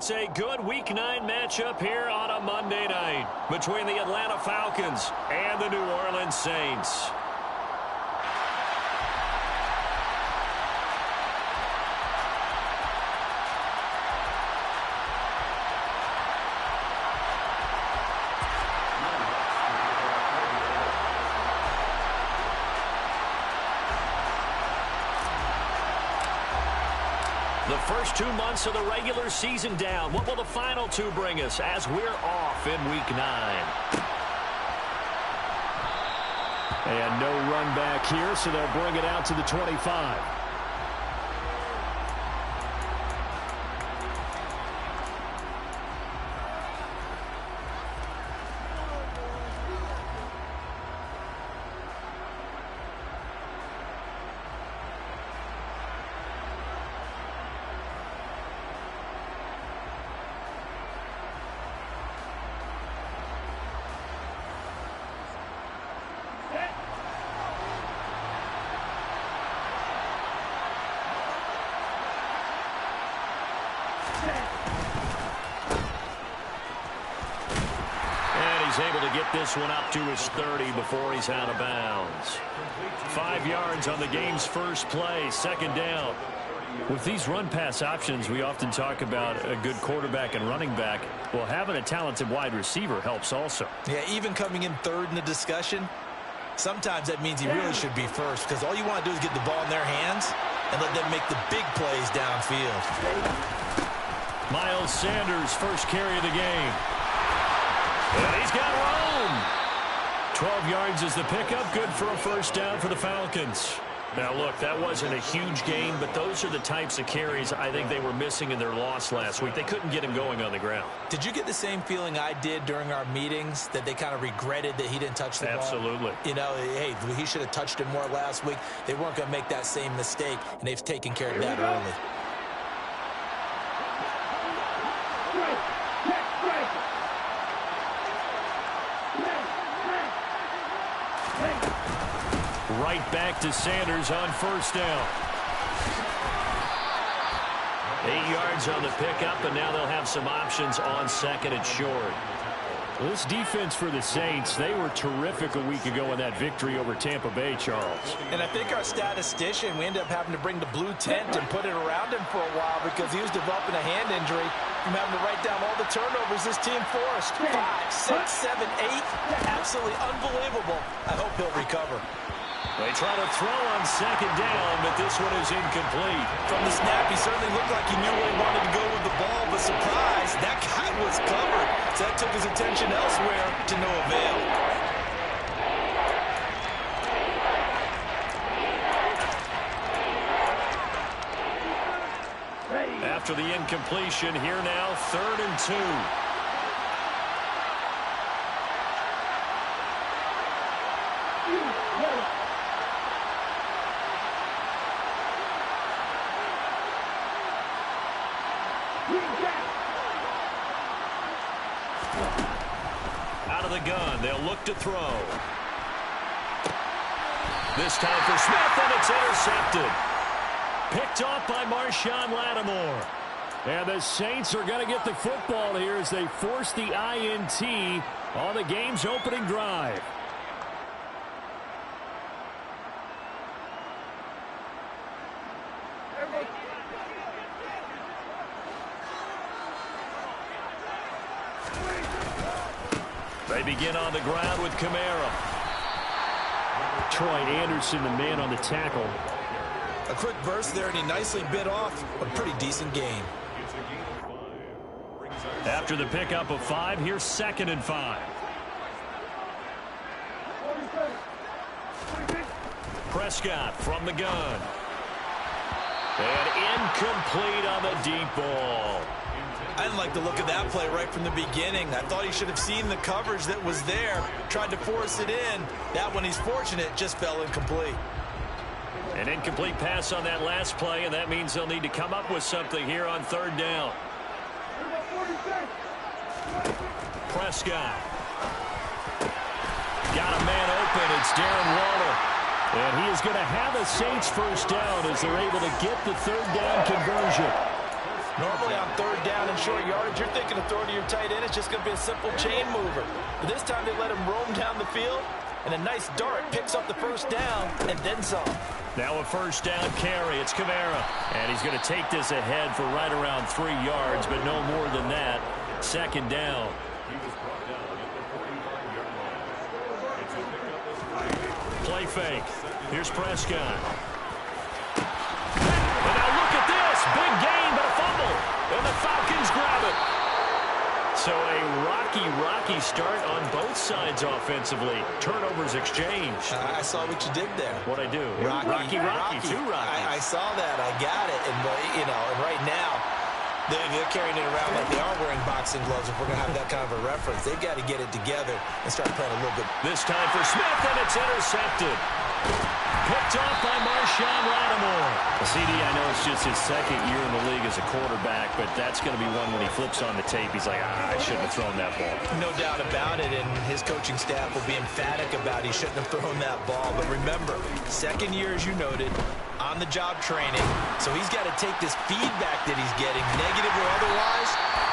It's a good Week 9 matchup here on a Monday night between the Atlanta Falcons and the New Orleans Saints. The first 2 months of the regular season down. What will the final two bring us as we're off in Week 9? And no run back here, so they'll bring it out to the 25. Able to get this one up to his 30 before he's out of bounds. 5 yards on the game's first play, second down. With these run-pass options, we often talk about a good quarterback and running back. Well, having a talented wide receiver helps also. Yeah, even coming in third in the discussion, sometimes that means he really should be first, because all you want to do is get the ball in their hands and let them make the big plays downfield. Miles Sanders, first carry of the game. And he's got room. 12 yards is the pickup. Good for a first down for the Falcons. Now, look, that wasn't a huge gain, but those are the types of carries I think they were missing in their loss last week. They couldn't get him going on the ground. Did you get the same feeling I did during our meetings, that they kind of regretted that he didn't touch the ball? Absolutely. You know, hey, he should have touched it more last week. They weren't going to make that same mistake, and they've taken care of that early. Right back to Sanders on first down. 8 yards on the pickup, and now they'll have some options on second and short. Well, this defense for the Saints, they were terrific a week ago in that victory over Tampa Bay, Charles. And I think our statistician, we ended up having to bring the blue tent and put it around him for a while because he was developing a hand injury from having to write down all the turnovers this team forced. 5, 6, 7, 8. Absolutely unbelievable. I hope he'll recover. They try to throw on second down, but this one is incomplete. From the snap, he certainly looked like he knew where he wanted to go with the ball, but surprise, that guy was covered. So that took his attention elsewhere to no avail. After the incompletion, here now, 3rd and 2. Out of the gun, they'll look to throw. This time for Smith, and it's intercepted. Picked off by Marshawn Lattimore. And the Saints are going to get the football here as they force the INT on the game's opening drive. They begin on the ground with Kamara. Troy Anderson, the man on the tackle. A quick burst there, and he nicely bit off a pretty decent gain. After the pickup of 5, here's 2nd and 5. Prescott from the gun. And incomplete on the deep ball. I didn't like the look of that play right from the beginning. I thought he should have seen the coverage that was there, tried to force it in. That one, he's fortunate, just fell incomplete. An incomplete pass on that last play, and that means they'll need to come up with something here on 3rd down. Prescott. Got a man open. It's Darren Waller. And he is going to have a Saints first down as they're able to get the 3rd down conversion. Normally on third down and short yardage, you're thinking of throwing to your tight end. It's just going to be a simple chain mover. But this time they let him roam down the field, and a nice dart picks up the first down and then some. Now a first down carry. It's Kamara. And he's going to take this ahead for right around 3 yards, but no more than that. Second down. Play fake. Here's Prescott. And now look at this. Big gain, but a fumble. And the Falcons grab it. So a rocky start on both sides offensively. Turnovers exchanged. I saw what you did there. What'd I do? Rocky. Too rocky. I saw that. I got it. And, and right now, they're carrying it around like they are wearing boxing gloves if we're going to have that kind of a reference. They've got to get it together and start playing a little bit. This time for Smith, and it's intercepted. Picked off by Marshawn Lattimore. CD, I know it's just his second year in the league as a quarterback, but that's going to be one when he flips on the tape. He's like, I shouldn't have thrown that ball. No doubt about it, and his coaching staff will be emphatic about he shouldn't have thrown that ball. But remember, second year, as you noted, on-the-job training. So he's got to take this feedback that he's getting, negative or otherwise,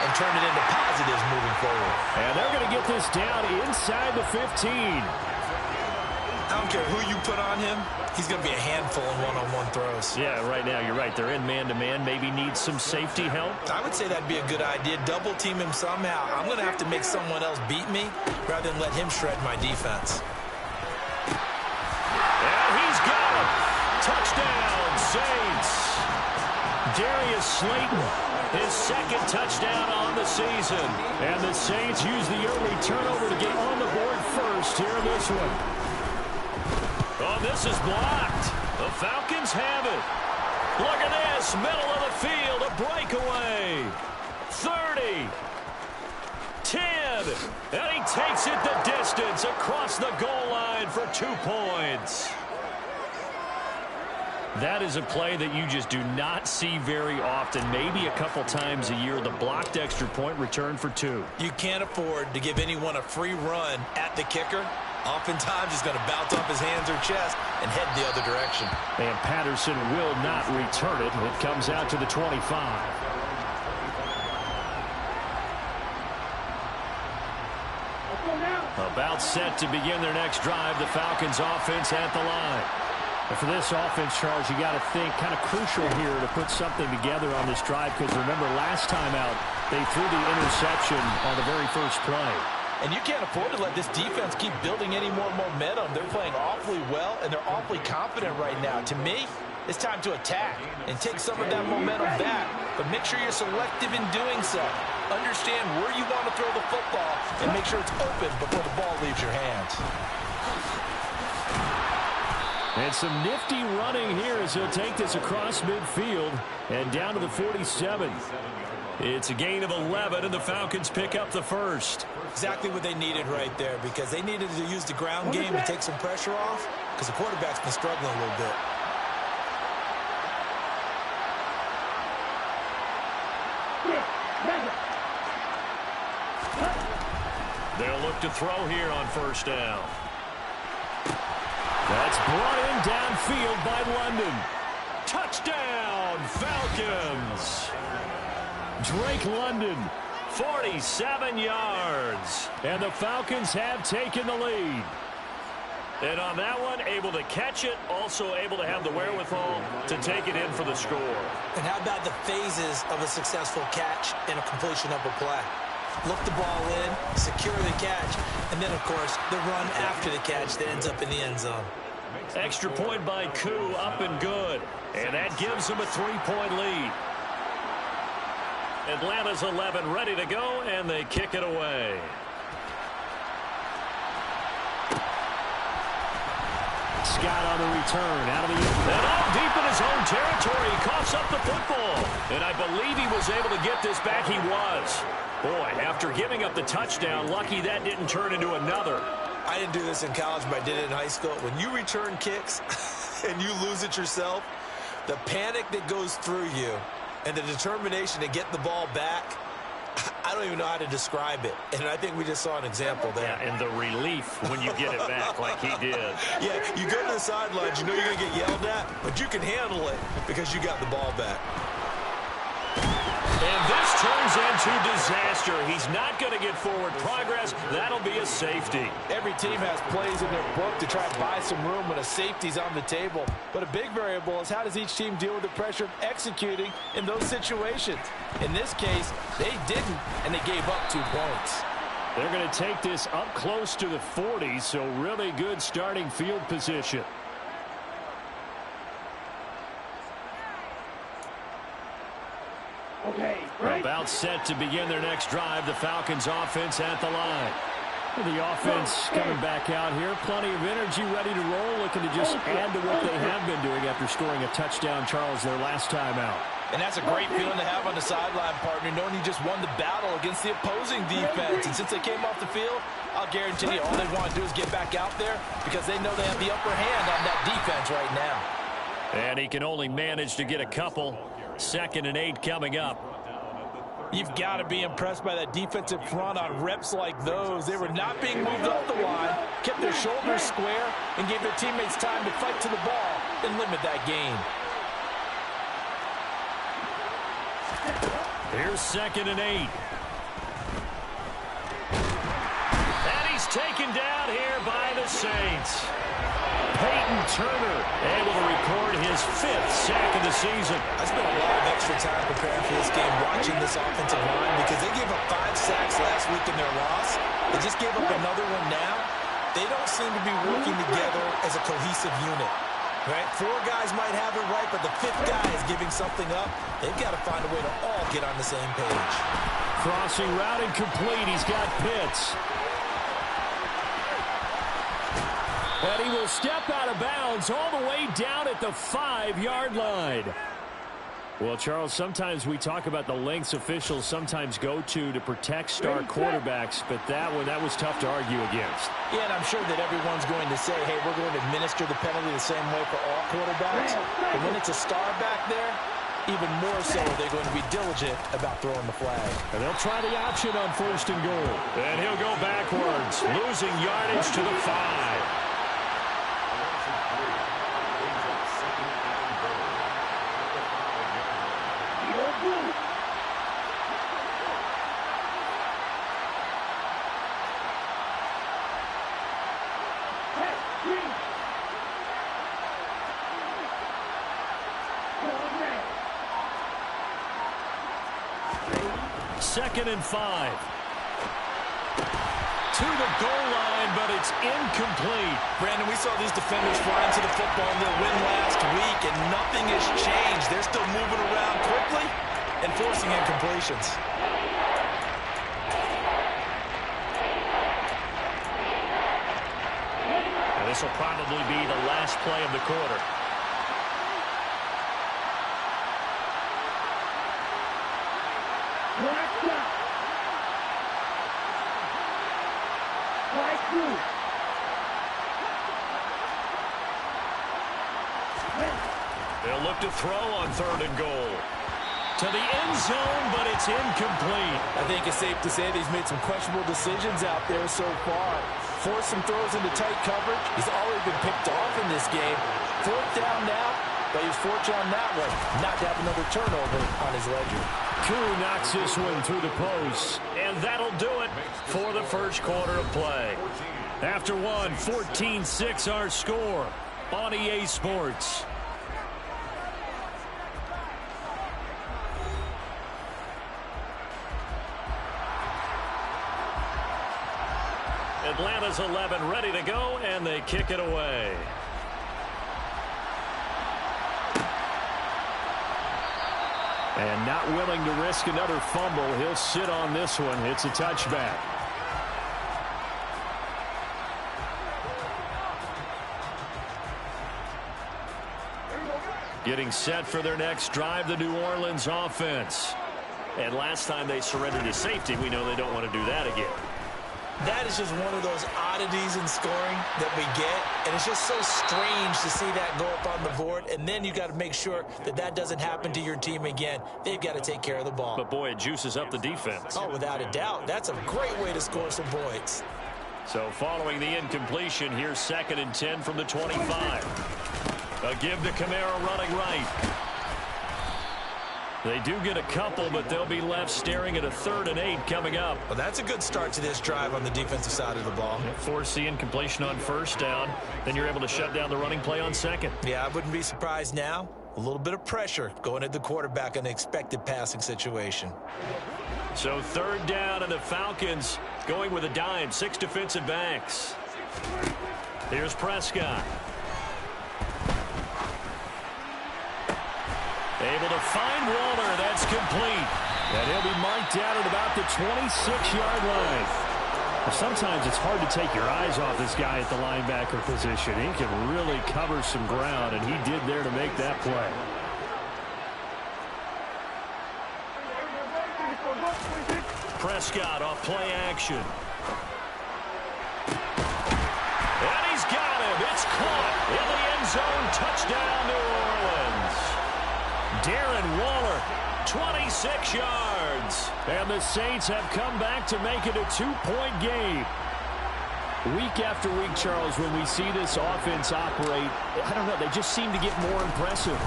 and turn it into positives moving forward. And they're going to get this down inside the 15. I don't care who you put on him. He's going to be a handful in one-on-one throws. Yeah, right now, you're right. They're in man-to-man. Maybe needs some safety help. I would say that'd be a good idea. Double-team him somehow. I'm going to have to make someone else beat me rather than let him shred my defense. And he's got him. Touchdown, Saints. Darius Slayton, his second touchdown on the season. And the Saints use the early turnover to get on the board first here in this one. Oh, this is blocked. The Falcons have it. Look at this. Middle of the field. A breakaway. 30. 10. And he takes it the distance across the goal line for 2 points. That is a play that you just do not see very often. Maybe a couple times a year. The blocked extra point return for 2. You can't afford to give anyone a free run at the kicker. Oftentimes, he's going to bounce off his hands or chest and head the other direction. And Patterson will not return it. It comes out to the 25. About set to begin their next drive. The Falcons offense at the line. And for this offense, Charles, you got to think kind of crucial here to put something together on this drive, because remember last time out, they threw the interception on the very first play. And you can't afford to let this defense keep building any more momentum. They're playing awfully well, and they're awfully confident right now. To me, it's time to attack and take some of that momentum back. But make sure you're selective in doing so. Understand where you want to throw the football and make sure it's open before the ball leaves your hands. And some nifty running here as he'll take this across midfield and down to the 47. It's a gain of 11, and the Falcons pick up the first. Exactly what they needed right there, because they needed to use the ground game to take some pressure off, because the quarterback's been struggling a little bit. They'll look to throw here on first down. That's brought in downfield by London. Touchdown, Falcons. Drake London, 47 yards. And the Falcons have taken the lead. And on that one, able to catch it, also able to have the wherewithal to take it in for the score. And how about the phases of a successful catch and a completion of a play? Look the ball in, secure the catch, and then, of course, the run after the catch that ends up in the end zone. Extra point by Koo, up and good. And that gives them a 3-point lead. Atlanta's 11 ready to go, and they kick it away. Scott on the return, out of the end. And all deep in his own territory, he coughs up the football. And I believe he was able to get this back. He was. Boy, after giving up the touchdown, lucky that didn't turn into another. I didn't do this in college, but I did it in high school. When you return kicks and you lose it yourself, the panic that goes through you and the determination to get the ball back, I don't even know how to describe it. And I think we just saw an example there. Yeah, and the relief when you get it back like he did. Yeah, you go to the sidelines, you know you're going to get yelled at, but you can handle it because you got the ball back. And this turns into disaster. He's not going to get forward progress. That'll be a safety. Every team has plays in their book to try and buy some room when a safety's on the table. But a big variable is how does each team deal with the pressure of executing in those situations. In this case, they didn't, and they gave up 2 points. They're going to take this up close to the 40, so really good starting field position. Okay, right. About set to begin their next drive. The Falcons offense at the line. The offense coming back out here. Plenty of energy, ready to roll, looking to just add to what they have been doing after scoring a touchdown, Charles, their last time out. And that's a great feeling to have on the sideline, partner, knowing you just won the battle against the opposing defense. And since they came off the field, I'll guarantee you all they want to do is get back out there because they know they have the upper hand on that defense right now. And he can only manage to get a couple. 2nd and 8 coming up. You've got to be impressed by that defensive front on reps like those. They were not being moved off the line, kept their shoulders square, and gave their teammates time to fight to the ball and limit that gain. Here's 2nd and 8. And he's taken down here by the Saints. Peyton Turner able to record his 5th sack of the season. I spent a lot of extra time preparing for this game watching this offensive line because they gave up 5 sacks last week in their loss. They just gave up another one now. They don't seem to be working together as a cohesive unit. Right? 4 guys might have it right, but the 5th guy is giving something up. They've got to find a way to all get on the same page. Crossing route incomplete. He's got Pitts. And he will step out of bounds all the way down at the 5-yard line. Well, Charles, sometimes we talk about the lengths officials sometimes go to protect star quarterbacks, but that was tough to argue against. Yeah, and I'm sure that everyone's going to say, hey, we're going to administer the penalty the same way for all quarterbacks. But when it's a star back there, even more so they're going to be diligent about throwing the flag. And they'll try the option on 1st and goal. And he'll go backwards, losing yardage to the 5. Second and 5. To the goal line, but it's incomplete. Brandon, we saw these defenders flying to the football in their win last week, and nothing has changed. They're still moving around quickly and forcing incompletions. And this will probably be the last play of the quarter. They'll look to throw on 3rd and goal. To the end zone, but it's incomplete. I think it's safe to say that he's made some questionable decisions out there so far. Forced some throws into tight coverage. He's already been picked off in this game. 4th down now, but he's fortunate on that one not to have another turnover on his ledger. Kuru knocks this one through the post, and that'll do it for the first quarter of play. After one, 14-6 our score on EA Sports. Atlanta's 11 ready to go, and they kick it away. And not willing to risk another fumble. He'll sit on this one. It's a touchback. Getting set for their next drive, the New Orleans offense. And last time they surrendered to safety, we know they don't want to do that again. That is just one of those oddities in scoring that we get, and it's just so strange to see that go up on the board, and then you got to make sure that that doesn't happen to your team again. They've got to take care of the ball. But, boy, it juices up the defense. Oh, without a doubt. That's a great way to score some points. So following the incompletion, here's 2nd and 10 from the 25. A give to Kamara running right. They do get a couple, but they'll be left staring at a 3rd and 8 coming up. Well, that's a good start to this drive on the defensive side of the ball. Force the incompletion on 1st down. Then you're able to shut down the running play on 2nd. Yeah, I wouldn't be surprised now. A little bit of pressure going at the quarterback in an expected passing situation. So 3rd down, and the Falcons going with a dime. 6 defensive backs. Here's Prescott. Able to find Waller. That's complete. And he'll be marked down at about the 26-yard line. Well, sometimes it's hard to take your eyes off this guy at the linebacker position. He can really cover some ground, and he did there to make that play. Prescott off play action. And he's got him. It's caught in the end zone. Touchdown, New Orleans. Darren Waller, 26 yards. And the Saints have come back to make it a 2-point game. Week after week, Charles, when we see this offense operate, I don't know, they just seem to get more impressive.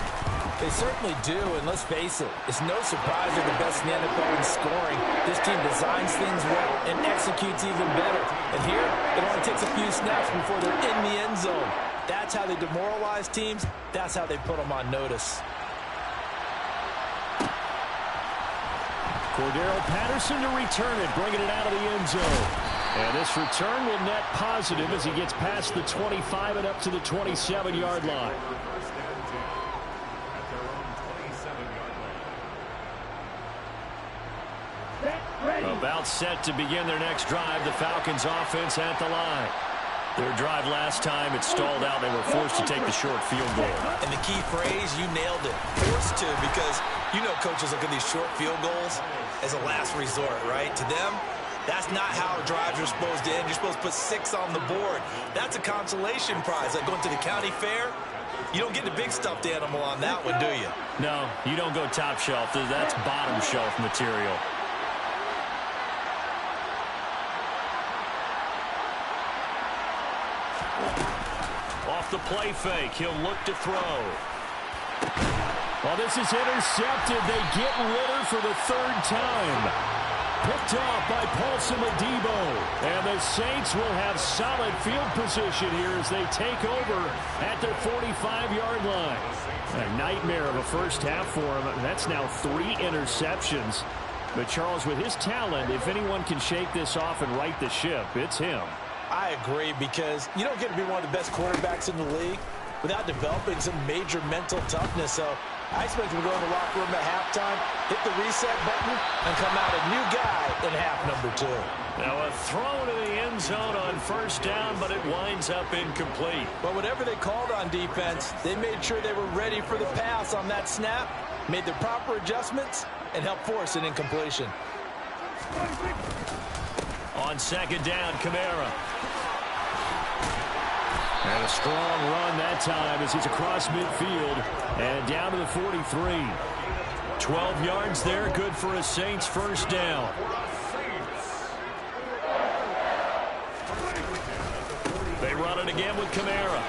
They certainly do, and let's face it, it's no surprise they're the best in the NFL in scoring. This team designs things well and executes even better. And here, it only takes a few snaps before they're in the end zone. That's how they demoralize teams. That's how they put them on notice. Cordero Patterson to return it, bringing it out of the end zone. And this return will net positive as he gets past the 25 and up to the 27-yard line. About set to begin their next drive. The Falcons offense at the line. Their drive last time, it stalled out. They were forced to take the short field goal. And the key phrase, you nailed it. Forced to, because you know coaches look at these short field goals as a last resort, right? To them, that's not how drives are supposed to end. You're supposed to put 6 on the board. That's a consolation prize. Like going to the county fair, you don't get the big stuffed animal on that one, do you? No, you don't go top shelf. That's bottom shelf material. Off the play fake, he'll look to throw. Well, this is intercepted. They get Ritter for the 3rd time. Picked off by Paulson Adebo. And the Saints will have solid field position here as they take over at their 45-yard line. A nightmare of a first half for him. That's now 3 interceptions. But Charles, with his talent, if anyone can shake this off and right the ship, it's him. I agree, because you don't get to be one of the best quarterbacks in the league without developing some major mental toughness. So I expect him to go in the locker room at halftime, hit the reset button, and come out a new guy in half number 2. Now a throw to the end zone on 1st down, but it winds up incomplete. But whatever they called on defense, they made sure they were ready for the pass on that snap, made the proper adjustments, and helped force an incompletion. On 2nd down, Kamara. And a strong run that time as he's across midfield and down to the 43. 12 yards there, good for a Saints 1st down. They run it again with Kamara.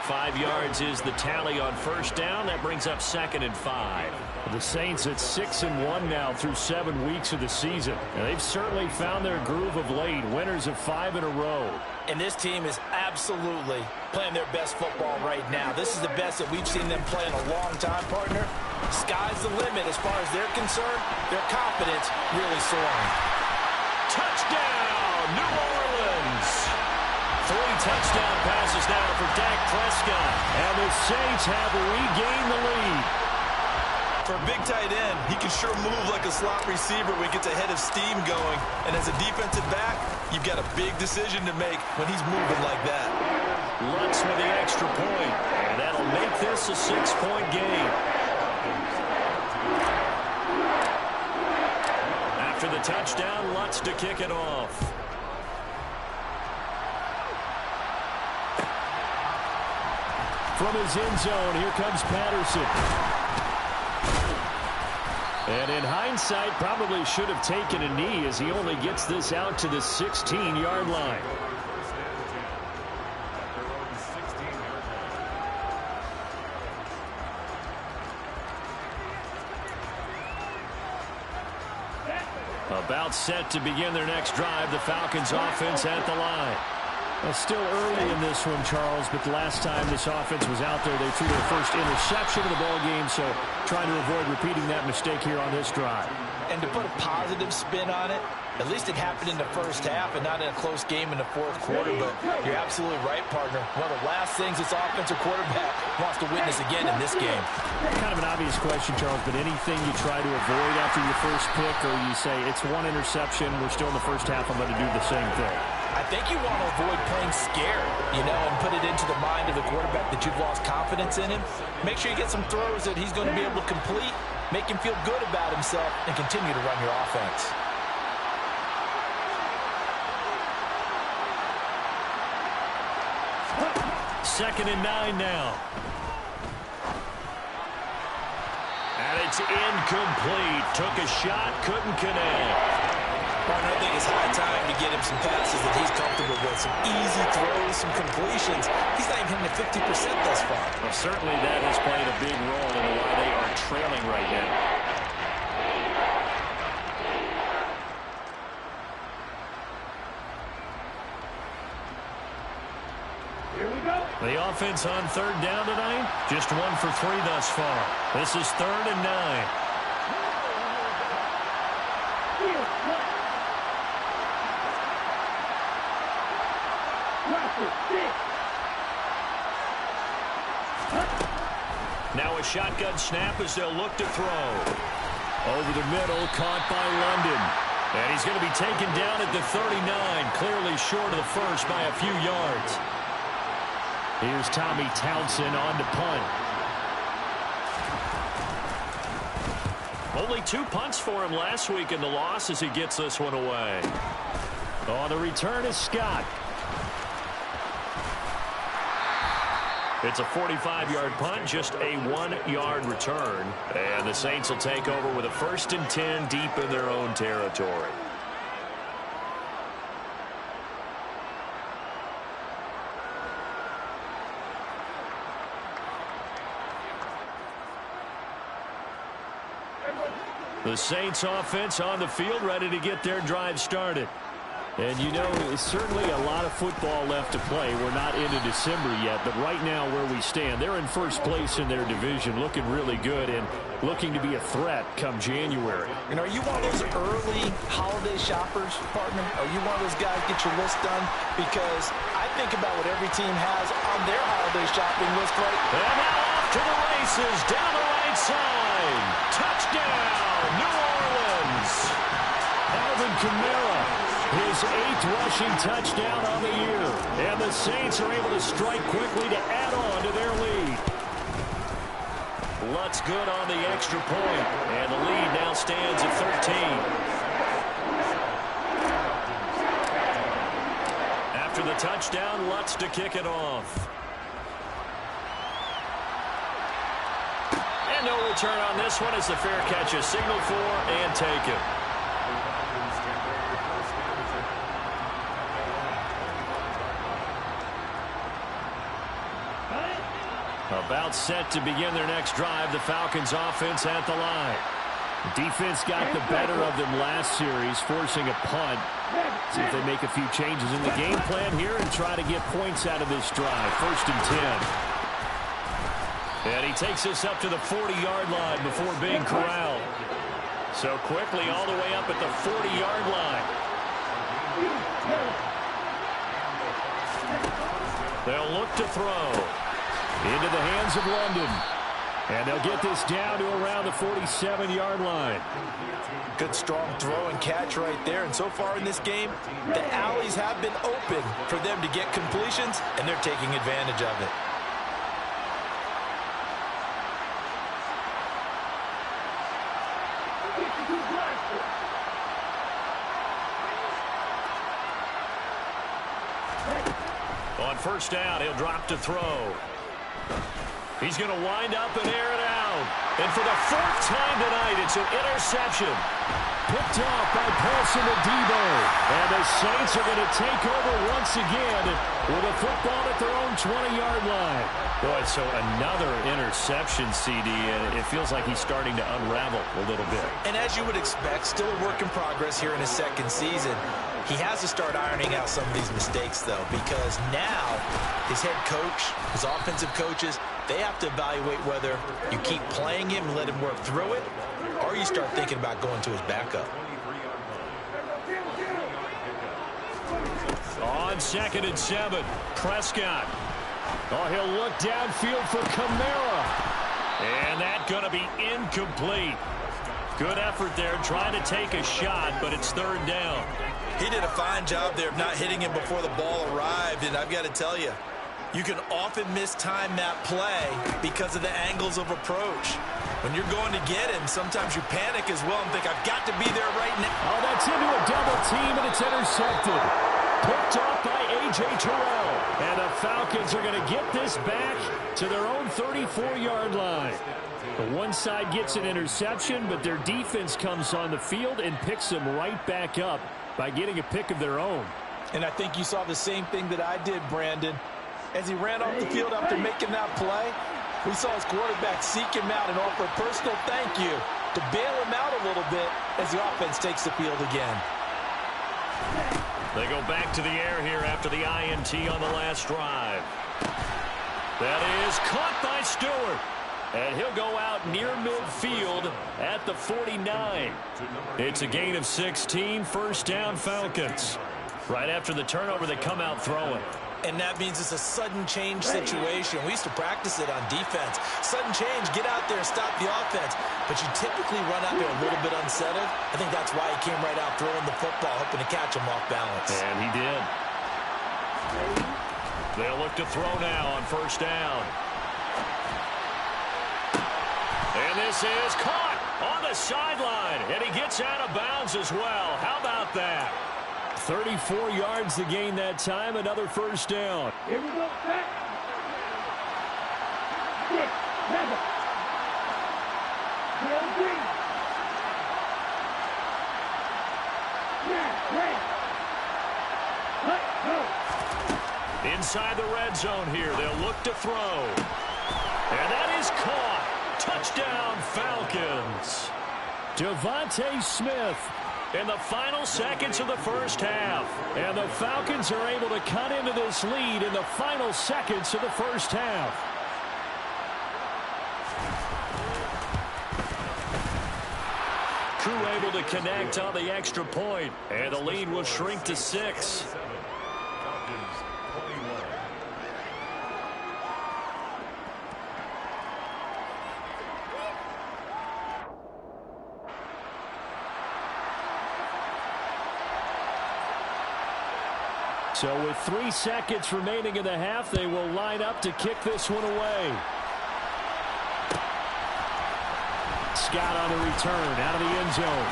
5 yards is the tally on 1st down. That brings up 2nd and 5. The Saints at 6-1 now through 7 weeks of the season. And they've certainly found their groove of late. Winners of 5 in a row. And this team is absolutely playing their best football right now. This is the best that we've seen them play in a long time, partner. Sky's the limit as far as they're concerned. Their confidence really soaring. Touchdown, New Orleans. 3 touchdown passes now for Dak Prescott. And the Saints have regained the lead. For a big tight end, he can sure move like a slot receiver when he gets a head of steam going. And as a defensive back, you've got a big decision to make when he's moving like that. Lutz with the extra point. And that'll make this a 6-point game. After the touchdown, Lutz to kick it off. From his end zone, here comes Patterson. And in hindsight, probably should have taken a knee as he only gets this out to the 16-yard line. About set to begin their next drive. The Falcons offense at the line. Well, still early in this one, Charles, but the last time this offense was out there, they threw their first interception of the ball game, so trying to avoid repeating that mistake here on this drive. And to put a positive spin on it, at least it happened in the first half and not in a close game in the fourth quarter, but you're absolutely right, partner. One of the last things this offensive quarterback wants to witness again in this game. Kind of an obvious question, Charles, but anything you try to avoid after your first pick, or you say, it's one interception, we're still in the first half, I'm going to do the same thing? I think you want to avoid playing scared, and put it into the mind of the quarterback that you've lost confidence in him. Make sure you get some throws that he's going to be able to complete, make him feel good about himself, and continue to run your offense. Second and 9 now. And it's incomplete. Took a shot, couldn't connect. Partner, I think it's high time to get him some passes that he's comfortable with. Some easy throws, some completions. He's not even hitting the 50% thus far. Well, certainly that has played a big role in why they are trailing right now. Here we go. The offense on third down tonight, just 1 for 3 thus far. This is 3rd and 9. Now a shotgun snap as they'll look to throw. Over the middle, caught by London. And he's going to be taken down at the 39, clearly short of the first by a few yards. Here's Tommy Townsend on to punt. Only 2 punts for him last week in the loss as he gets this one away. On the return is Scott. It's a 45-yard punt, just a 1-yard return. And the Saints will take over with a 1st and 10 deep in their own territory. The Saints offense on the field, ready to get their drive started. And it's certainly a lot of football left to play. We're not into December yet, but right now where we stand, they're in first place in their division, looking really good and looking to be a threat come January. Are you one of those early holiday shoppers, partner? Are you one of those guys get your list done? Because I think about what every team has on their holiday shopping list right now. And now off to the races, down the right side. Touchdown, New Orleans. Alvin Kamara. His 8th rushing touchdown on the year. And the Saints are able to strike quickly to add on to their lead. Lutz good on the extra point. And the lead now stands at 13. After the touchdown, Lutz to kick it off. And no return on this one as the fair catch is signaled for and taken. About set to begin their next drive. The Falcons offense at the line. The defense got the better of them last series, forcing a punt. See if they make a few changes in the game plan here and try to get points out of this drive. 1st and 10. And he takes this up to the 40-yard line before being corralled. So quickly all the way up at the 40-yard line. They'll look to throw. Into the hands of London. And they'll get this down to around the 47-yard line. Good strong throw and catch right there. And so far in this game, the alleys have been open for them to get completions, and they're taking advantage of it. On 1st down, he'll drop to throw. He's going to wind up and air it out. down. And for the fourth time tonight, it's an interception. Picked off by Paulson Adebo. And the Saints are going to take over once again with a football at their own 20-yard line. Boy, so another interception, CD, and it feels like he's starting to unravel a little bit. And as you would expect, still a work in progress here in his second season. He has to start ironing out some of these mistakes, though, because now his head coach, his offensive coaches, they have to evaluate whether you keep playing him and let him work through it, or you start thinking about going to his backup. On 2nd and 7, Prescott. Oh, he'll look downfield for Kamara. And that's going to be incomplete. Good effort there trying to take a shot, but it's 3rd down. He did a fine job there of not hitting him before the ball arrived, and I've got to tell you, you can often mistime that play because of the angles of approach. When you're going to get him, sometimes you panic as well and think, I've got to be there right now. Oh, that's into a double team, and it's intercepted. Picked off by A.J. Terrell. And the Falcons are going to get this back to their own 34-yard line. The one side gets an interception, but their defense comes on the field and picks them right back up by getting a pick of their own. And I think you saw the same thing that I did, Brandon. As he ran off the field after making that play, we saw his quarterback seek him out and offer a personal thank you to bail him out a little bit as the offense takes the field again. They go back to the air here after the INT on the last drive. That is caught by Stewart. And he'll go out near midfield at the 49. It's a gain of 16, 1st down Falcons. Right after the turnover, they come out throwing. And that means it's a sudden change situation. We used to practice it on defense. Sudden change, get out there and stop the offense. But you typically run out there a little bit unsettled. I think that's why he came right out throwing the football, hoping to catch him off balance. And he did. They'll look to throw now on 1st down. And this is caught on the sideline. And he gets out of bounds as well. How about that? 34 yards to gain that time. Another 1st down. Here we go. Back. 6, 7. 12, 3. Let's go. Inside the red zone here. They'll look to throw. And that is caught. Touchdown, Falcons. Devontae Smith in the final seconds of the 1st half. And the Falcons are able to cut into this lead in the final seconds of the 1st half. Crew able to connect on the extra point. And the lead will shrink to 6. So with 3 seconds remaining in the half, they will line up to kick this one away. Scott on the return out of the end zone.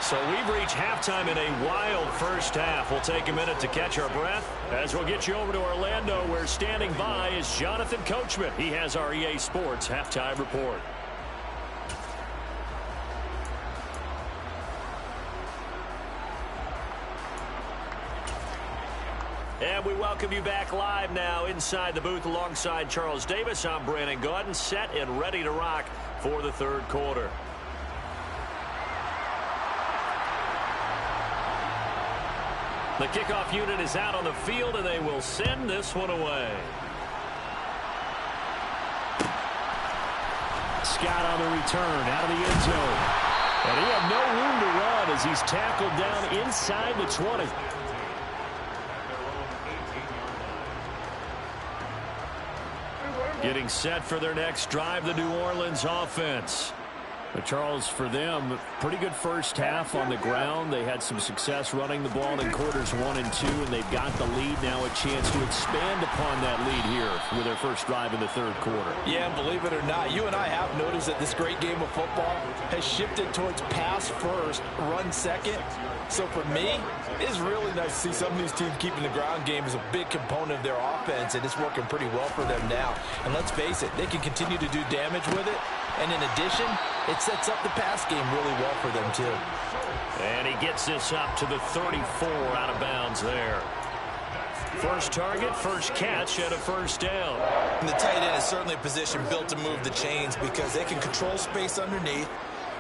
So we've reached halftime in a wild 1st half. We'll take a minute to catch our breath as we'll get you over to Orlando, where standing by is Jonathan Coachman. He has our EA Sports halftime report. And we welcome you back live now inside the booth alongside Charles Davis. I'm Brandon Gaudin, set and ready to rock for the 3rd quarter. The kickoff unit is out on the field, and they will send this one away. Scott on the return out of the end zone. And he had no room to run as he's tackled down inside the 20. Getting set for their next drive, the New Orleans offense. But Charles, for them, pretty good first half on the ground. They had some success running the ball in quarters 1 and 2, and they've got the lead now, a chance to expand upon that lead here with their first drive in the third quarter. Yeah, and believe it or not, you and I have noticed that this great game of football has shifted towards pass first, run second. So for me, it's really nice to see some of these teams keeping the ground game as a big component of their offense, and it's working pretty well for them now. And let's face it, they can continue to do damage with it. And in addition, it sets up the pass game really well for them, too. And he gets this up to the 34 out of bounds there. First target, first catch, and a first down. And the tight end is certainly a position built to move the chains because they can control space underneath.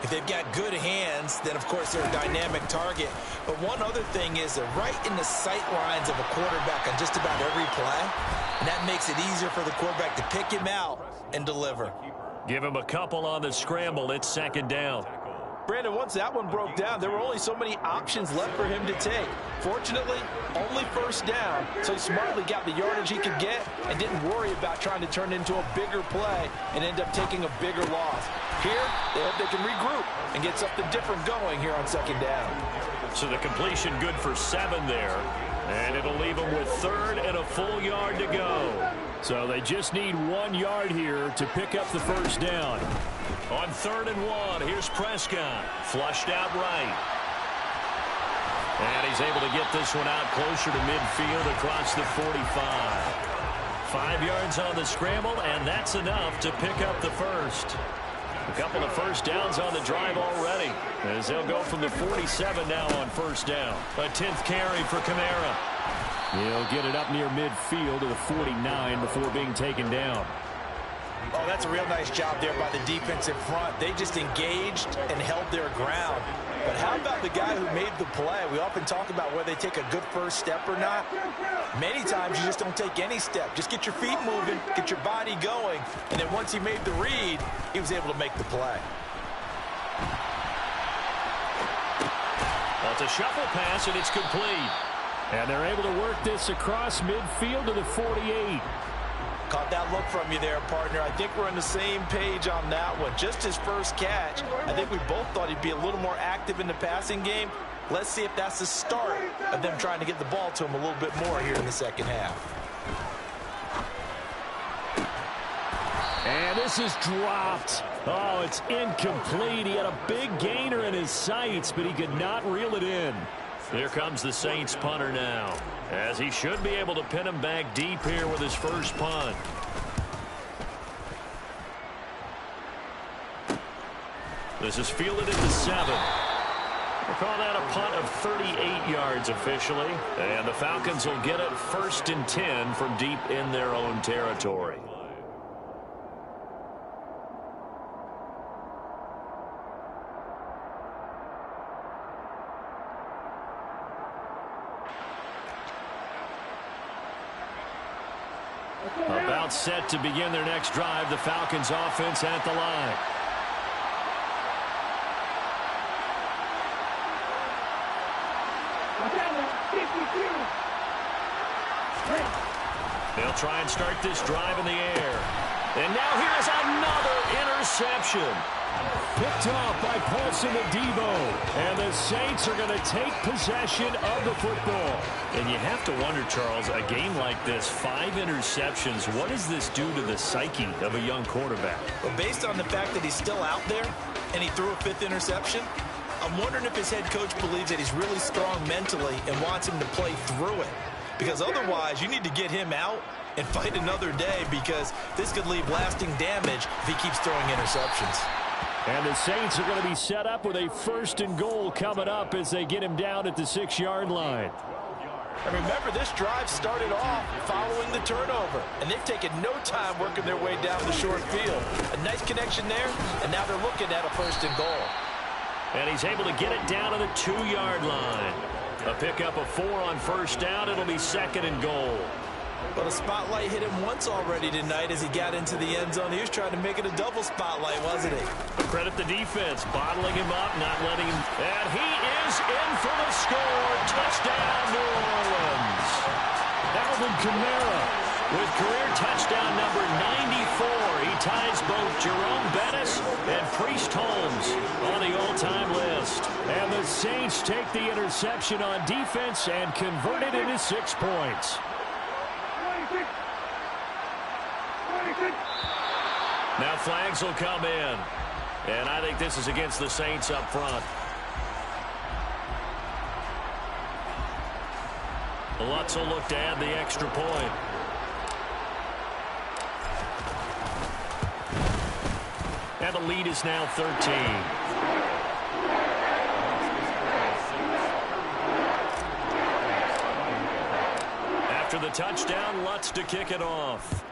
If they've got good hands, then, of course, they're a dynamic target. But one other thing is they're right in the sight lines of a quarterback on just about every play. And that makes it easier for the quarterback to pick him out and deliver. Give him a couple on the scramble. It's second down. Brandon, once that one broke down, there were only so many options left for him to take. Fortunately, only first down, so he smartly got the yardage he could get and didn't worry about trying to turn into a bigger play and end up taking a bigger loss. Here, they hope they can regroup and get something different going here on second down. So the completion good for 7 there, and it'll leave them with third and a full yard to go. So they just need 1 yard here to pick up the first down. On 3rd and 1, here's Prescott. Flushed out right. And he's able to get this one out closer to midfield across the 45. 5 yards on the scramble, and that's enough to pick up the first. A couple of first downs on the drive already, as they'll go from the 47 now on first down. A 10th carry for Kamara. He'll get it up near midfield to the 49 before being taken down. Oh, that's a real nice job there by the defensive front. They just engaged and held their ground. But how about the guy who made the play? We often talk about whether they take a good first step or not. Many times you just don't take any step. Just get your feet moving, get your body going, and then once he made the read, he was able to make the play. Well, it's a shuffle pass, and it's complete. And they're able to work this across midfield to the 48. Caught that look from you there, partner. I think we're on the same page on that one. Just his first catch. I think we both thought he'd be a little more active in the passing game. Let's see if that's the start of them trying to get the ball to him a little bit more here in the second half. And this is dropped. Oh, it's incomplete. He had a big gainer in his sights, but he could not reel it in. Here comes the Saints punter now, as he should be able to pin him back deep here with his first punt. This is fielded at the 7. We'll call that a punt of 38 yards officially, and the Falcons will get it 1st and 10 from deep in their own territory. About set to begin their next drive, the Falcons offense at the line. They'll try and start this drive in the air. And now here's another interception. Picked off by Paulson Adebo. And the Saints are going to take possession of the football. And you have to wonder, Charles, a game like this, 5 interceptions, what does this do to the psyche of a young quarterback? Well, based on the fact that he's still out there and he threw a 5th interception, I'm wondering if his head coach believes that he's really strong mentally and wants him to play through it. Because otherwise, you need to get him out and fight another day, because this could leave lasting damage if he keeps throwing interceptions. And the Saints are going to be set up with a 1st and goal coming up as they get him down at the 6-yard line. And remember, this drive started off following the turnover, and they've taken no time working their way down the short field. A nice connection there, and now they're looking at a 1st and goal. And he's able to get it down to the 2-yard line. A pickup of 4 on 1st down. It'll be 2nd and goal. Well, the spotlight hit him once already tonight as he got into the end zone. He was trying to make it a double spotlight, wasn't he? Credit the defense, bottling him up, not letting him. And he is in for the score. Touchdown, New Orleans. Alvin Kamara With career touchdown number 94, he ties both Jerome Bettis and Priest Holmes on the all-time list. And the Saints take the interception on defense and convert it into 6 points. Now flags will come in. And I think this is against the Saints up front. Lutz will look to add the extra point. And the lead is now 13. After the touchdown, Lutz to kick it off.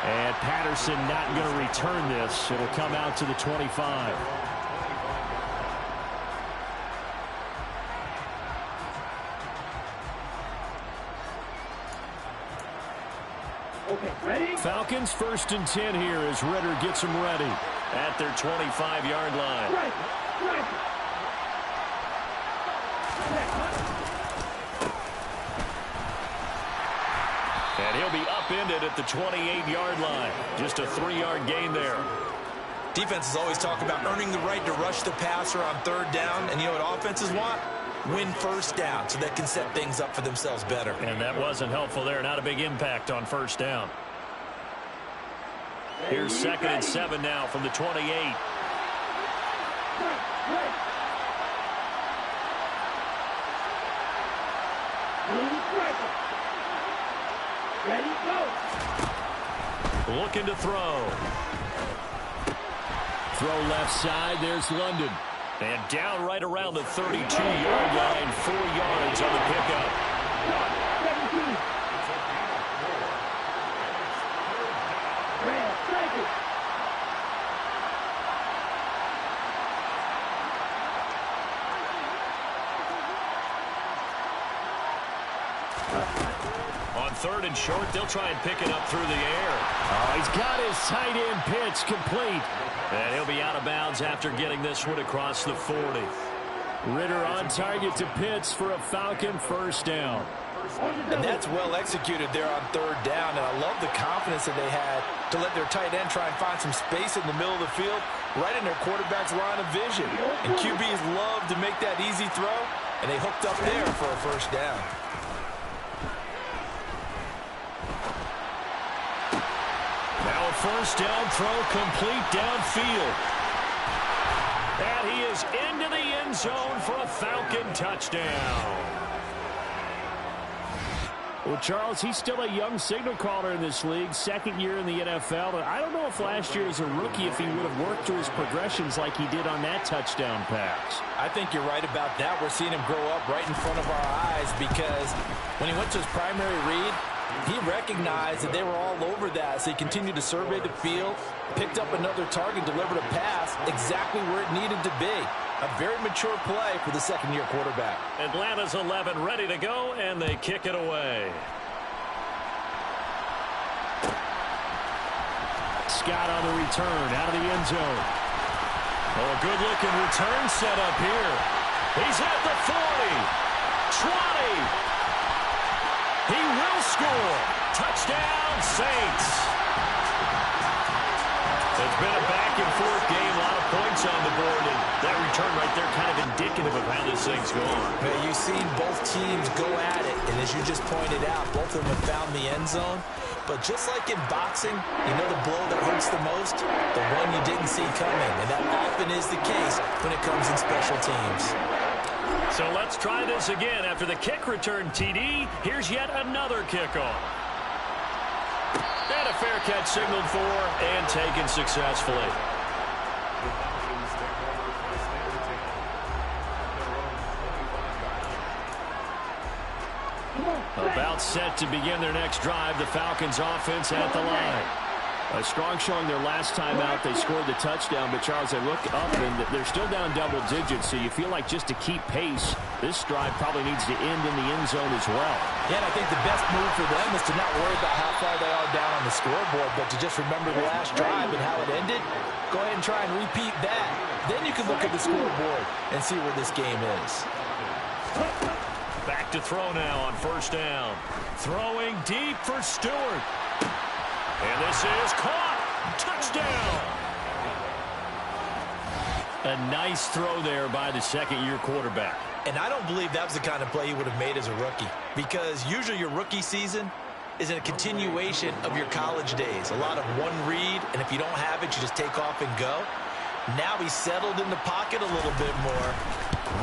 And Patterson not going to return this. It'll come out to the 25. Okay, ready? Falcons 1st and 10 here as Ritter gets them ready at their 25-yard line. Right. And he'll be upended at the 28-yard line. Just a 3-yard gain there. Defenses always talk about earning the right to rush the passer on 3rd down. And you know what offenses want? Win 1st down so they can set things up for themselves better. And that wasn't helpful there. Not a big impact on 1st down. Here's 2nd and 7 now from the 28. Ready, go. Looking to throw. Throw left side. There's London. And down right around the 32-yard line. 4 yards on the pickup. 17. Red, strike it. On 3rd and short, they'll try and pick it up through the air. Oh, he's got his tight end pitch complete. And he'll be out of bounds after getting this one across the 40. Ritter on target to Pitts for a Falcon 1st down. And that's well executed there on 3rd down. And I love the confidence that they had to let their tight end try and find some space in the middle of the field, right in their quarterback's line of vision. And QBs love to make that easy throw, and they hooked up there for a 1st down. Now a 1st down throw complete downfield. And he is into the end zone for a Falcon touchdown. Well, Charles, he's still a young signal caller in this league, 2nd year in the NFL. But I don't know if last year as a rookie, if he would have worked through his progressions like he did on that touchdown pass. I think you're right about that. We're seeing him grow up right in front of our eyes because when he went to his primary read, he recognized that they were all over that, so he continued to survey the field, picked up another target, delivered a pass exactly where it needed to be. A very mature play for the 2nd-year quarterback. Atlanta's 11 ready to go, and they kick it away. Scott on the return, out of the end zone. Oh, a good-looking return set up here. He's at the 40, 20. He will score. Touchdown, Saints. It's been a back-and-forth game, a lot of points on the board, and that return right there kind of indicative of how this thing's going. Well, you've seen both teams go at it, and as you just pointed out, both of them have found the end zone. But just like in boxing, you know the blow that hurts the most? The one you didn't see coming, and that often is the case when it comes in special teams. So let's try this again. After the kick return TD, here's yet another kickoff. And a fair catch signaled for and taken successfully. About set to begin their next drive, the Falcons offense at the line. A strong showing their last time out. They scored the touchdown, but Charles, they look up and they're still down double digits, so you feel like just to keep pace, this drive probably needs to end in the end zone as well. Yeah, and I think the best move for them is to not worry about how far they are down on the scoreboard, but to just remember the last drive and how it ended. Go ahead and try and repeat that. Then you can look at the scoreboard and see where this game is. Back to throw now on first down. Throwing deep for Stewart. And this is caught. Touchdown. A nice throw there by the second-year quarterback. And I don't believe that was the kind of play he would have made as a rookie, because usually your rookie season is a continuation of your college days. A lot of one read, and if you don't have it, you just take off and go. Now he's settled in the pocket a little bit more,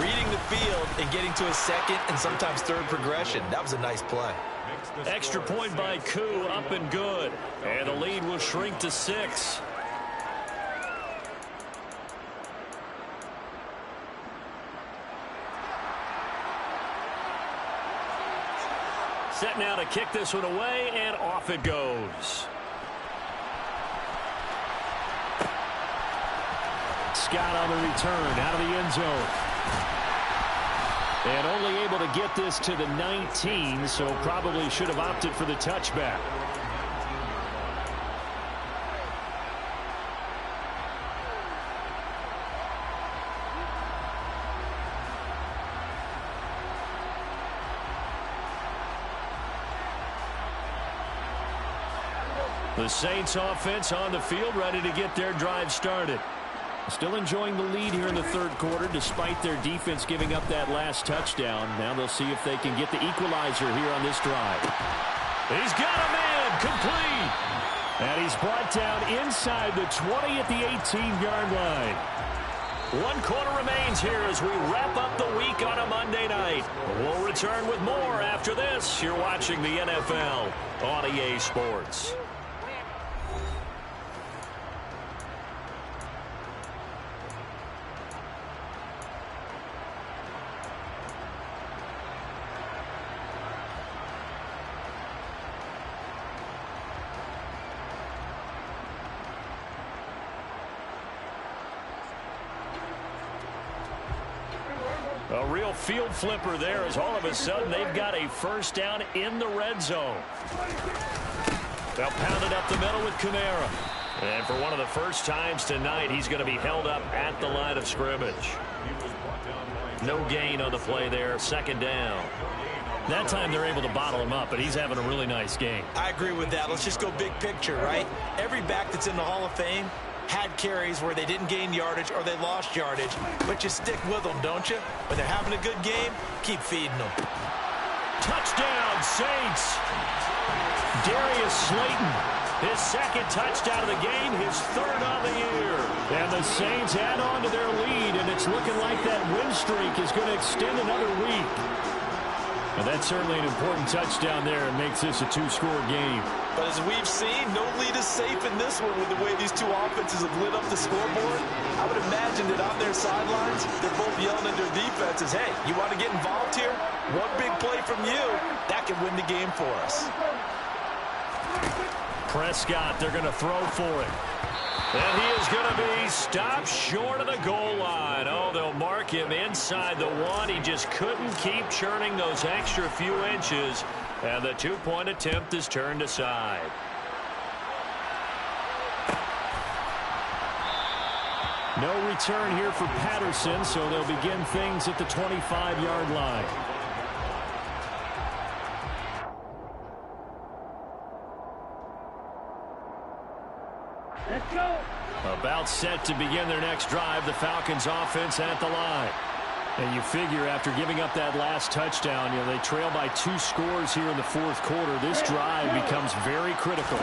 reading the field and getting to his second and sometimes third progression. That was a nice play. Extra point by Koo, up and good. And the lead will shrink to 6. Set now to kick this one away, and off it goes. Scott on the return, out of the end zone. And only able to get this to the 19, so probably should have opted for the touchback. The Saints offense on the field, ready to get their drive started. Still enjoying the lead here in the third quarter, despite their defense giving up that last touchdown. Now they'll see if they can get the equalizer here on this drive. He's got a man, complete. And he's brought down inside the 20 at the 18-yard line. 1 quarter remains here as we wrap up the week on a Monday night. We'll return with more after this. You're watching the NFL on EA Sports. A real field flipper there, as all of a sudden they've got a first down in the red zone. They'll pound it up the middle with Kamara. And for one of the first times tonight, he's going to be held up at the line of scrimmage. No gain on the play there, second down. That time they're able to bottle him up, but he's having a really nice game. I agree with that. Let's just go big picture, right? Every back that's in the Hall of Fame had carries where they didn't gain yardage or they lost yardage, but you stick with them, don't you? When they're having a good game, keep feeding them. Touchdown, Saints. Darius Slayton, his second touchdown of the game, his third on the year. And the Saints add on to their lead, and it's looking like that win streak is going to extend another week. And that's certainly an important touchdown there and makes this a 2-score game. But as we've seen, no lead is safe in this one with the way these two offenses have lit up the scoreboard. I would imagine that on their sidelines, they're both yelling at their defenses, hey, you want to get involved here? One big play from you, that could win the game for us. Prescott, they're going to throw for it. And he is going to be stopped short of the goal line. Oh, they'll mark him inside the 1. He just couldn't keep churning those extra few inches. And the 2-point attempt is turned aside. No return here for Patterson, so they'll begin things at the 25-yard line. Let's go. About set to begin their next drive, the Falcons offense at the line. And you figure after giving up that last touchdown, they trail by 2 scores here in the fourth quarter. This drive becomes very critical.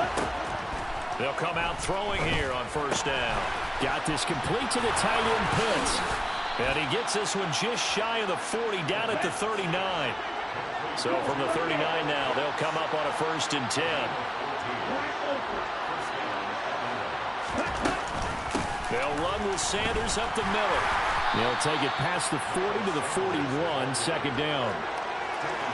They'll come out throwing here on first down. Got this complete to the tight end Pitts. And he gets this one just shy of the 40, down at the 39. So from the 39 now, they'll come up on a 1st and 10. They'll run with Sanders up the middle. They'll take it past the 40 to the 41, second down.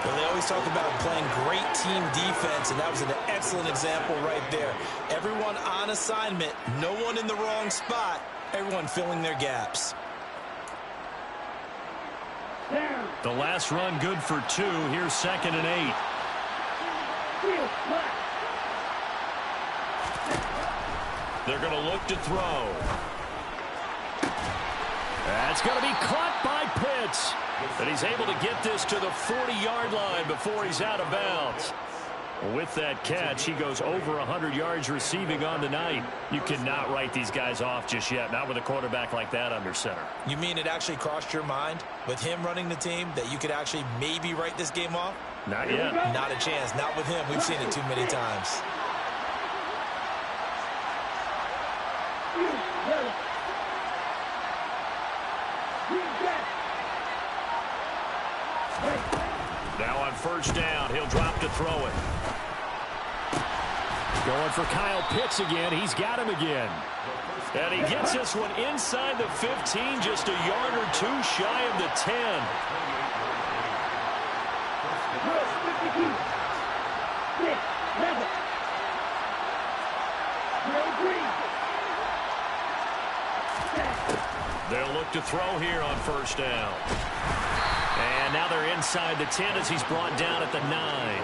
Well, they always talk about playing great team defense, and that was an excellent example right there. Everyone on assignment, no one in the wrong spot, everyone filling their gaps. The last run good for 2. Here's 2nd and 8. They're going to look to throw. That's going to be caught by Pitts. And he's able to get this to the 40-yard line before he's out of bounds. With that catch, he goes over 100 yards receiving on the night. You cannot write these guys off just yet, not with a quarterback like that under center. You mean it actually crossed your mind with him running the team that you could actually maybe write this game off? Not yet. Not a chance. Not with him. We've seen it too many times. Now on first down, he'll drop to throw it. Going for Kyle Pitts again. He's got him again. And he gets this one inside the 15, just a yard or two shy of the 10. They'll look to throw here on first down. And now they're inside the 10 as he's brought down at the 9.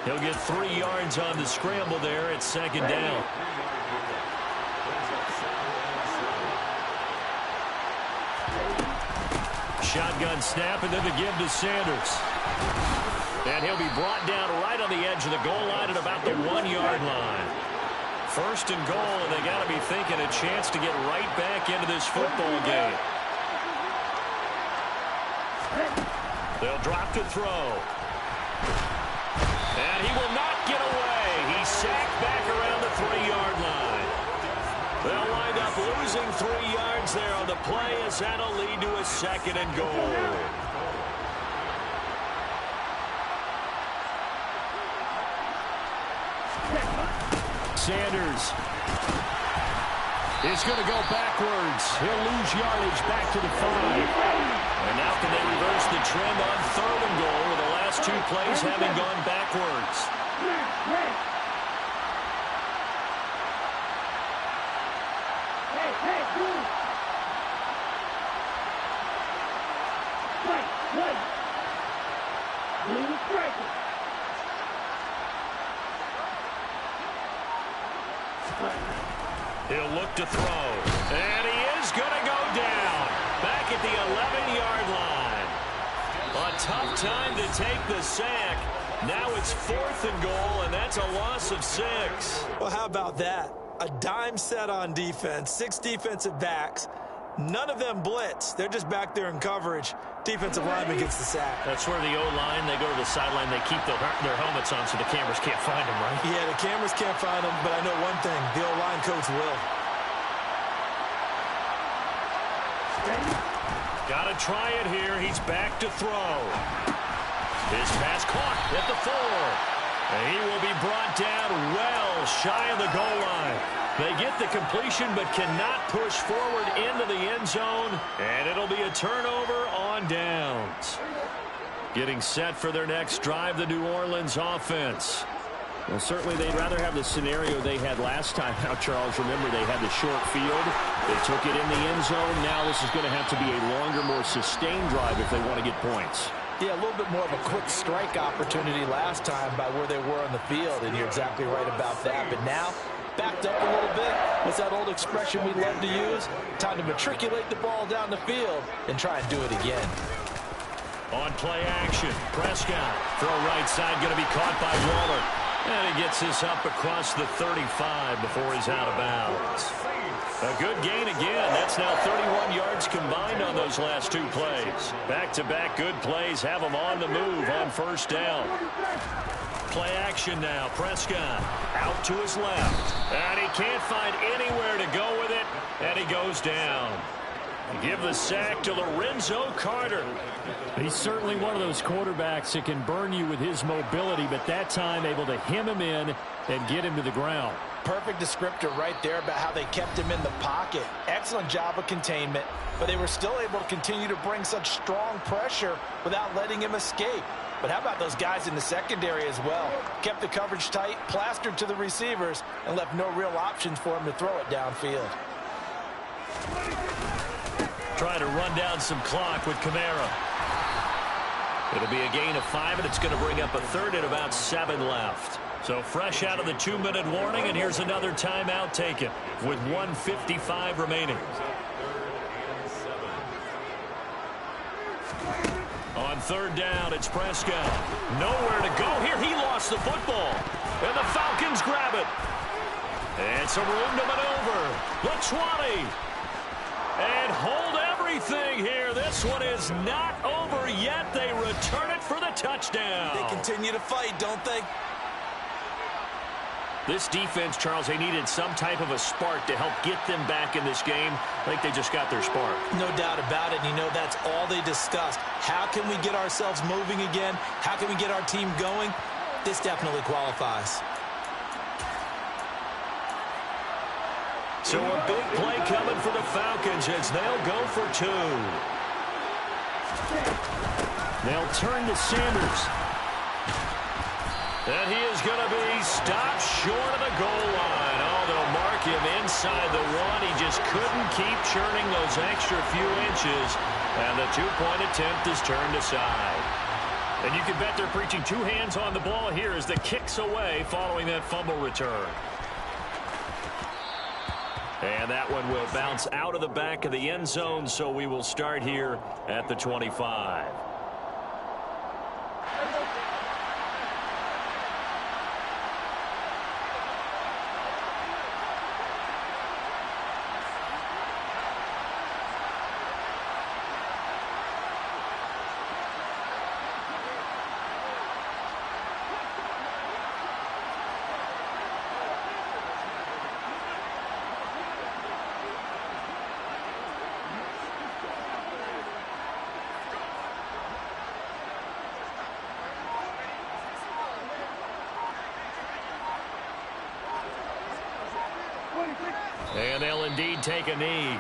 He'll get 3 yards on the scramble there at second down. Shotgun snap, and then the give to Sanders. And he'll be brought down right on the edge of the goal line at about the 1-yard line. First and goal, and they got to be thinking a chance to get right back into this football game. They'll drop to throw. And he will not get away. He's sacked back around the 3-yard line. They'll wind up losing 3 yards there on the play as that'll lead to a second and goal. Sanders is going to go backwards. He'll lose yardage back to the 5. And now can they reverse the trend on third and goal with the last 2 plays having gone backwards? He'll look to throw. And he is going to go down. Back at the 11-yard line. A tough time to take the sack. Now it's 4th and goal, and that's a loss of 6. Well, how about that? A dime set on defense. 6 defensive backs. None of them blitz. They're just back there in coverage. Defensive lineman gets the sack. That's where the O-line, they go to the sideline, they keep their helmets on so the cameras can't find them, right? Yeah, the cameras can't find them, but I know one thing. The O-line coach will. Got to try it here. He's back to throw. His pass caught at the 4. And he will be brought down well shy of the goal line. They get the completion but cannot push forward into the end zone. And it'll be a turnover on downs. Getting set for their next drive, the New Orleans offense. Well, certainly they'd rather have the scenario they had last time out, Charles. Remember, they had the short field. They took it in the end zone. Now this is going to have to be a longer, more sustained drive if they want to get points. Yeah, a little bit more of a quick strike opportunity last time by where they were on the field, and you're exactly right about that. But now, backed up a little bit. What's that old expression we love to use? Time to matriculate the ball down the field and try and do it again. On play action, Prescott. Throw right side, going to be caught by Waller. And he gets this up across the 35 before he's out of bounds. A good gain again. That's now 31 yards combined on those last 2 plays. Back-to-back good plays have him on the move on first down. Play action now. Prescott out to his left. And he can't find anywhere to go with it. And he goes down. Give the sack to Lorenzo Carter. He's certainly one of those quarterbacks that can burn you with his mobility, but that time able to hem him in and get him to the ground. Perfect descriptor right there about how they kept him in the pocket. Excellent job of containment, but they were still able to continue to bring such strong pressure without letting him escape. But how about those guys in the secondary as well? Kept the coverage tight, plastered to the receivers, and left no real options for him to throw it downfield. Trying to run down some clock with Kamara. It'll be a gain of 5, and it's going to bring up a third and about 7 left. So fresh out of the 2-minute warning, and here's another timeout taken with 1:55 remaining. On third down, it's Prescott. Nowhere to go here. He lost the football. And the Falcons grab it. And some room to maneuver. The 20. And hold everything here. This one is not over yet. They return it for the touchdown. They continue to fight, don't they? This defense, Charles, they needed some type of a spark to help get them back in this game. I think they just got their spark. No doubt about it. And you know, that's all they discussed. How can we get ourselves moving again? How can we get our team going? This definitely qualifies. So a big play coming for the Falcons as they'll go for 2. They'll turn to Sanders. And he is going to be stopped short of the goal line. Oh, they'll mark him inside the 1. He just couldn't keep churning those extra few inches. And the 2-point attempt is turned aside. And you can bet they're preaching 2 hands on the ball here as the kick's away following that fumble return. And that one will bounce out of the back of the end zone, so we will start here at the 25. And they'll indeed take a knee.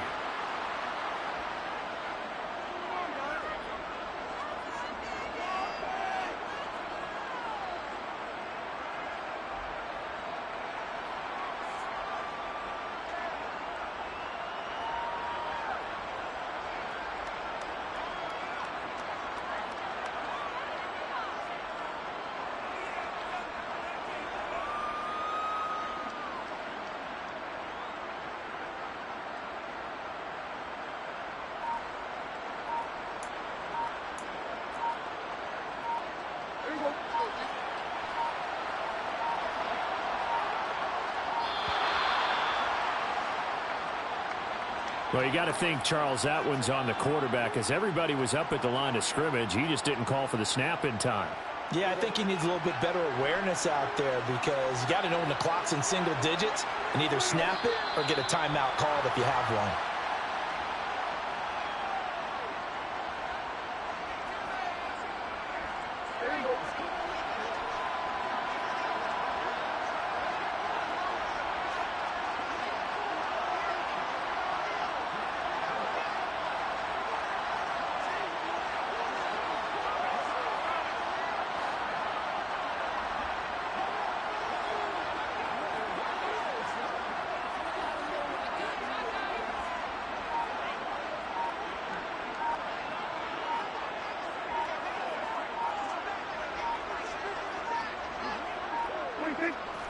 Well, you got to think, Charles, that one's on the quarterback as everybody was up at the line of scrimmage. He just didn't call for the snap in time. Yeah, I think he needs a little bit better awareness out there because you got to know when the clock's in single digits and either snap it or get a timeout called if you have one.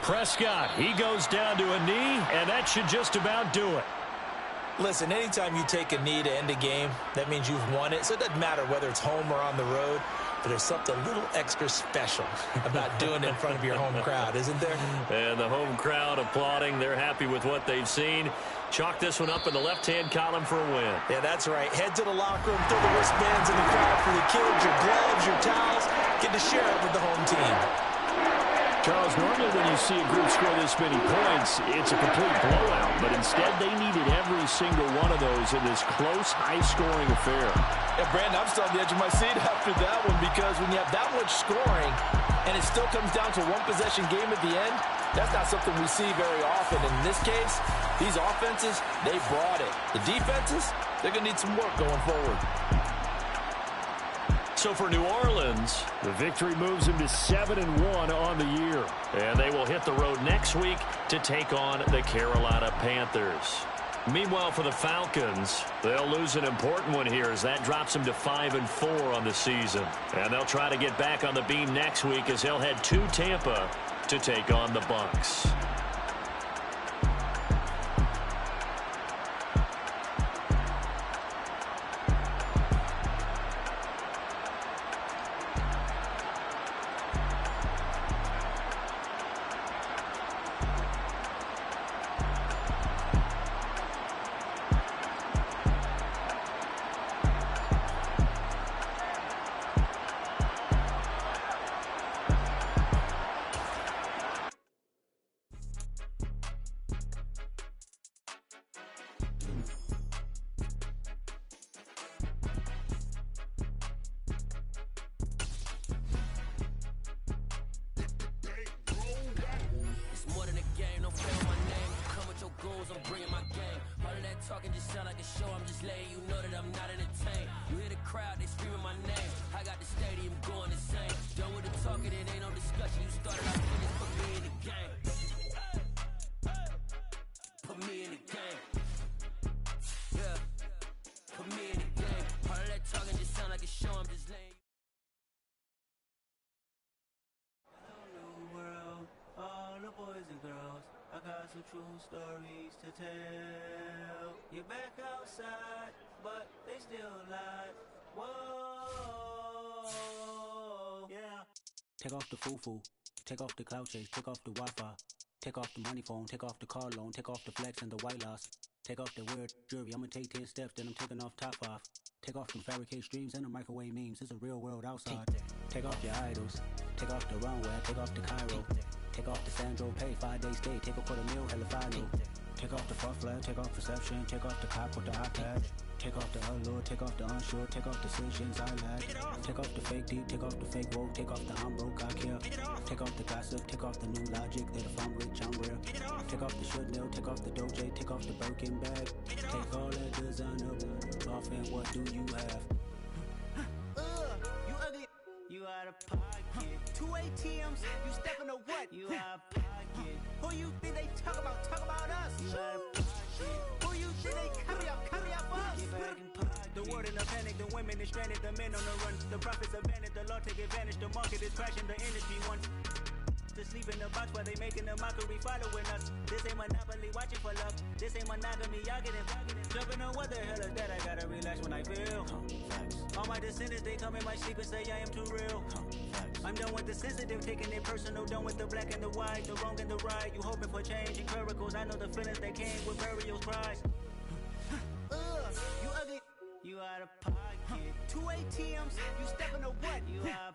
Prescott, he goes down to a knee, and that should just about do it. Listen, anytime you take a knee to end a game, that means you've won it. So it doesn't matter whether it's home or on the road, but there's something a little extra special about doing it in front of your home crowd, isn't there? And the home crowd applauding. They're happy with what they've seen. Chalk this one up in the left-hand column for a win. Yeah, that's right. Head to the locker room, throw the wristbands in the crowd for the kids, your gloves, your towels. Get to share it with the home team. Charles, normally when you see a group score this many points, it's a complete blowout. But instead, they needed every single one of those in this close, high-scoring affair. Yeah, Brandon, I'm still on the edge of my seat after that one because when you have that much scoring and it still comes down to a one-possession game at the end, that's not something we see very often. In this case, these offenses, they brought it. The defenses, they're going to need some work going forward. So for New Orleans, the victory moves them to 7-1 on the year. And they will hit the road next week to take on the Carolina Panthers. Meanwhile, for the Falcons, they'll lose an important one here as that drops them to 5-4 on the season. And they'll try to get back on the beam next week as they'll head to Tampa to take on the Bucs. talking just sound like a show. I'm just letting you know that I'm not entertained. You hear the crowd, they screaming my name. I got the stadium going insane. Done with the talking, it ain't no discussion. You started out finish, put me in the game. Put me in the game. Yeah. Put me in the game. All of that talking just sound like a show. I'm just letting you. All the boys and girls, I got some true stories to tell. You're back outside, but they still lie. Whoa, yeah. Take off the foo-foo, take off the cloud chase, take off the Wi-Fi, take off the money phone, take off the car loan, take off the flex and the white loss. Take off the weird jewelry, I'ma take 10 steps, then I'm taking off top off. Take off them fabricate streams and the microwave memes, it's a real world outside. Take off your idols, take off the runway, take off the Cairo. Take off the Sandro pay, 5-day stay, take a quarter meal, hella final. Take off the fuck flag, take off perception, take off the cop with the iPad. Take off the allure, take off the unsure, take off decisions I lack. Take off the fake deep, take off the fake woke, take off the I'm broke, I care. Take off the gossip, take off the new logic, that if I'm rich, I'm real. Take off the should know, take off the Doge, take off the Birkin bag. Take all that designer off and what do you have? You ugly, you out of pocket. 2 ATMs, you stepping to what? You out of pocket. Who you think they talk about us? You out of pocket. Who you think they carry up us? Get back in pocket. The world in a panic, the women is stranded, the men on the run. The profits abandoned, the law take advantage, the market is crashing, the industry wants to sleep in the box while they making a mockery following us. This ain't Monopoly, watching for love. This ain't monogamy, y'all getting jumping on what the hell is that? I gotta relax when I feel. All my descendants, they come in my sleep and say I am too real. I'm done with the sensitive, taking it personal. Done with the black and the white, the wrong and the right. You hoping for change and miracles. I know the feelings that came with burial cries. You ugly, you out of pocket. 2 ATMs, you stepping to what? You out